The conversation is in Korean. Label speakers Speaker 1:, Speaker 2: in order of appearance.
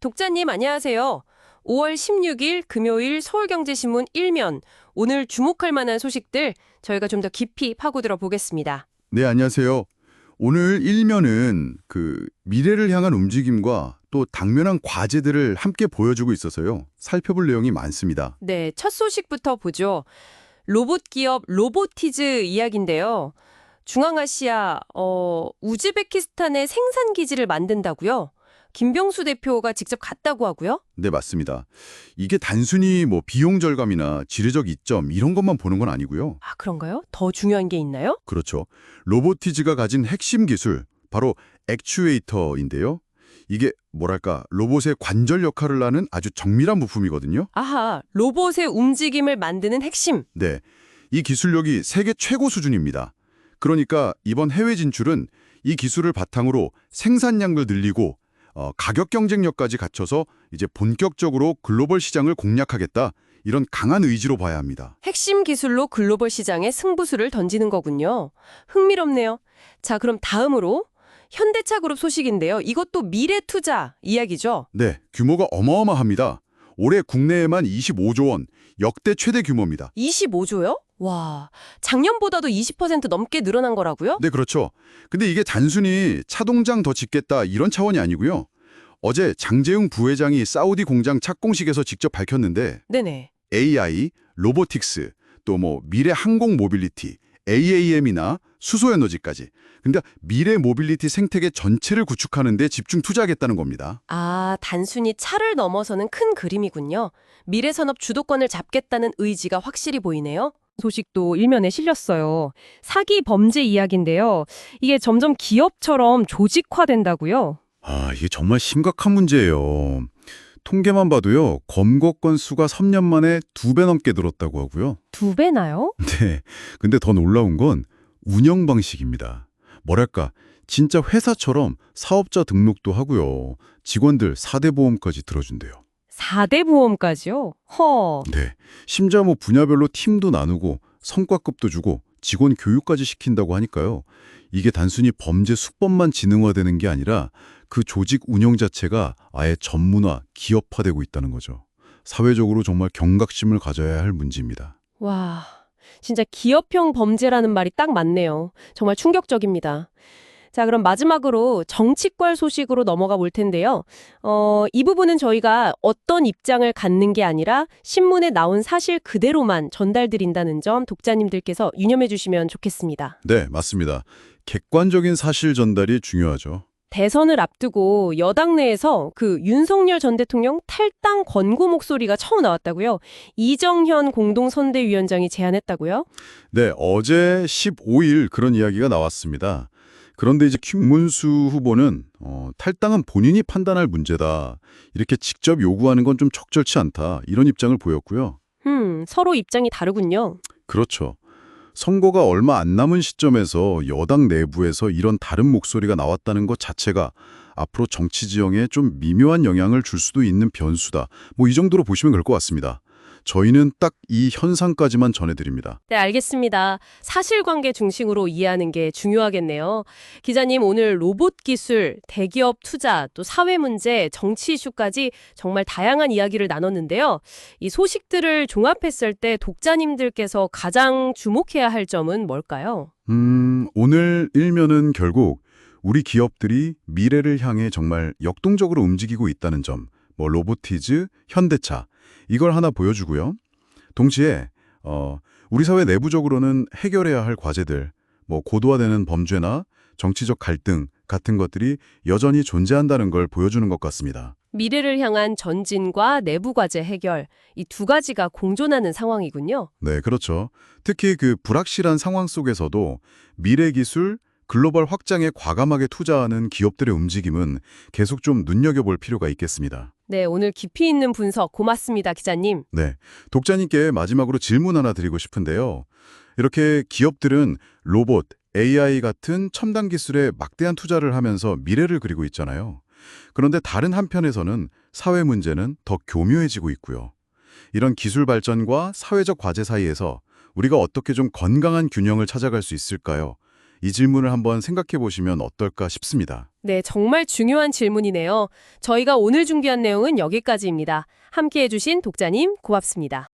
Speaker 1: 독자님 안녕하세요. 5월 16일 금요일 서울경제신문 1면 오늘 주목할 만한 소식들 저희가 좀 더 깊이 파고들어 보겠습니다.
Speaker 2: 네, 안녕하세요. 오늘 일면은 미래를 향한 움직임과 또 당면한 과제들을 함께 보여주고 있어서요. 살펴볼 내용이 많습니다.
Speaker 1: 네, 첫 소식부터 보죠. 로봇 기업 로보티즈 이야기인데요. 중앙아시아 우즈베키스탄에 생산 기지를 만든다고요? 김병수 대표가 직접 갔다고 하고요.
Speaker 2: 네, 맞습니다. 이게 단순히 비용 절감이나 지리적 이점 이런 것만 보는 건 아니고요.
Speaker 1: 아, 그런가요? 더 중요한 게 있나요?
Speaker 2: 그렇죠. 로보티즈가 가진 핵심 기술, 바로 액추에이터인데요. 이게 로봇의 관절 역할을 하는 아주 정밀한 부품이거든요.
Speaker 1: 아하, 로봇의 움직임을 만드는 핵심.
Speaker 2: 네, 이 기술력이 세계 최고 수준입니다. 그러니까 이번 해외 진출은 이 기술을 바탕으로 생산량을 늘리고 가격 경쟁력까지 갖춰서 이제 본격적으로 글로벌 시장을 공략하겠다. 이런 강한 의지로 봐야 합니다.
Speaker 1: 핵심 기술로 글로벌 시장에 승부수를 던지는 거군요. 흥미롭네요. 자, 그럼 다음으로 현대차 그룹 소식인데요. 이것도 미래 투자 이야기죠.
Speaker 2: 네, 규모가 어마어마합니다. 올해 국내에만 25조 원, 역대 최대 규모입니다.
Speaker 1: 25조요? 와, 작년보다도 20% 넘게 늘어난 거라고요?
Speaker 2: 네, 그렇죠. 근데 이게 단순히 차동장 더 짓겠다 이런 차원이 아니고요. 어제 장재웅 부회장이 사우디 공장 착공식에서 직접 밝혔는데
Speaker 1: 네네.
Speaker 2: AI, 로보틱스, 또 미래 항공 모빌리티, AAM이나 수소 에너지까지. 근데 미래 모빌리티 생태계 전체를 구축하는 데 집중 투자하겠다는 겁니다.
Speaker 1: 아, 단순히 차를 넘어서는 큰 그림이군요. 미래 산업 주도권을 잡겠다는 의지가 확실히 보이네요. 소식도 일면에 실렸어요. 사기 범죄 이야기인데요. 이게 점점 기업처럼 조직화된다고요?
Speaker 2: 아, 이게 정말 심각한 문제예요. 통계만 봐도요, 검거 건수가 3년 만에 2배 넘게 늘었다고 하고요.
Speaker 1: 2배나요?
Speaker 2: 네, 근데 더 놀라운 건 운영 방식입니다. 진짜 회사처럼 사업자 등록도 하고요. 직원들 4대 보험까지 들어준대요.
Speaker 1: 4대 보험까지요? 허.
Speaker 2: 네, 심지어 분야별로 팀도 나누고 성과급도 주고 직원 교육까지 시킨다고 하니까요. 이게 단순히 범죄 수법만 지능화되는 게 아니라 그 조직 운영 자체가 아예 전문화, 기업화되고 있다는 거죠. 사회적으로 정말 경각심을 가져야 할 문제입니다.
Speaker 1: 와, 진짜 기업형 범죄라는 말이 딱 맞네요. 정말 충격적입니다. 자, 그럼 마지막으로 정치권 소식으로 넘어가 볼 텐데요. 이 부분은 저희가 어떤 입장을 갖는 게 아니라 신문에 나온 사실 그대로만 전달드린다는 점 독자님들께서 유념해 주시면 좋겠습니다.
Speaker 2: 네, 맞습니다. 객관적인 사실 전달이 중요하죠.
Speaker 1: 대선을 앞두고 여당 내에서 윤석열 전 대통령 탈당 권고 목소리가 처음 나왔다고요? 이정현 공동선대위원장이 제안했다고요?
Speaker 2: 네, 어제 15일 그런 이야기가 나왔습니다. 그런데 이제 김문수 후보는 탈당은 본인이 판단할 문제다. 이렇게 직접 요구하는 건 좀 적절치 않다. 이런 입장을 보였고요.
Speaker 1: 서로 입장이 다르군요.
Speaker 2: 그렇죠. 선거가 얼마 안 남은 시점에서 여당 내부에서 이런 다른 목소리가 나왔다는 것 자체가 앞으로 정치 지형에 좀 미묘한 영향을 줄 수도 있는 변수다. 이 정도로 보시면 될 것 같습니다. 저희는 딱 이 현상까지만 전해드립니다.
Speaker 1: 네, 알겠습니다. 사실관계 중심으로 이해하는 게 중요하겠네요. 기자님, 오늘 로봇 기술, 대기업 투자, 또 사회 문제, 정치 이슈까지 정말 다양한 이야기를 나눴는데요. 이 소식들을 종합했을 때 독자님들께서 가장 주목해야 할 점은 뭘까요?
Speaker 2: 오늘 일면은 결국 우리 기업들이 미래를 향해 정말 역동적으로 움직이고 있다는 점, 로보티즈, 현대차, 이걸 하나 보여주고요. 동시에 우리 사회 내부적으로는 해결해야 할 과제들, 고도화되는 범죄나 정치적 갈등 같은 것들이 여전히 존재한다는 걸 보여주는 것 같습니다.
Speaker 1: 미래를 향한 전진과 내부 과제 해결, 이 두 가지가 공존하는 상황이군요.
Speaker 2: 네, 그렇죠. 특히 불확실한 상황 속에서도 미래 기술, 글로벌 확장에 과감하게 투자하는 기업들의 움직임은 계속 좀 눈여겨볼 필요가 있겠습니다.
Speaker 1: 네, 오늘 깊이 있는 분석 고맙습니다, 기자님.
Speaker 2: 네, 독자님께 마지막으로 질문 하나 드리고 싶은데요. 이렇게 기업들은 로봇, AI 같은 첨단 기술에 막대한 투자를 하면서 미래를 그리고 있잖아요. 그런데 다른 한편에서는 사회 문제는 더 교묘해지고 있고요. 이런 기술 발전과 사회적 과제 사이에서 우리가 어떻게 좀 건강한 균형을 찾아갈 수 있을까요? 이 질문을 한번 생각해 보시면 어떨까 싶습니다.
Speaker 1: 네, 정말 중요한 질문이네요. 저희가 오늘 준비한 내용은 여기까지입니다. 함께해 주신 독자님 고맙습니다.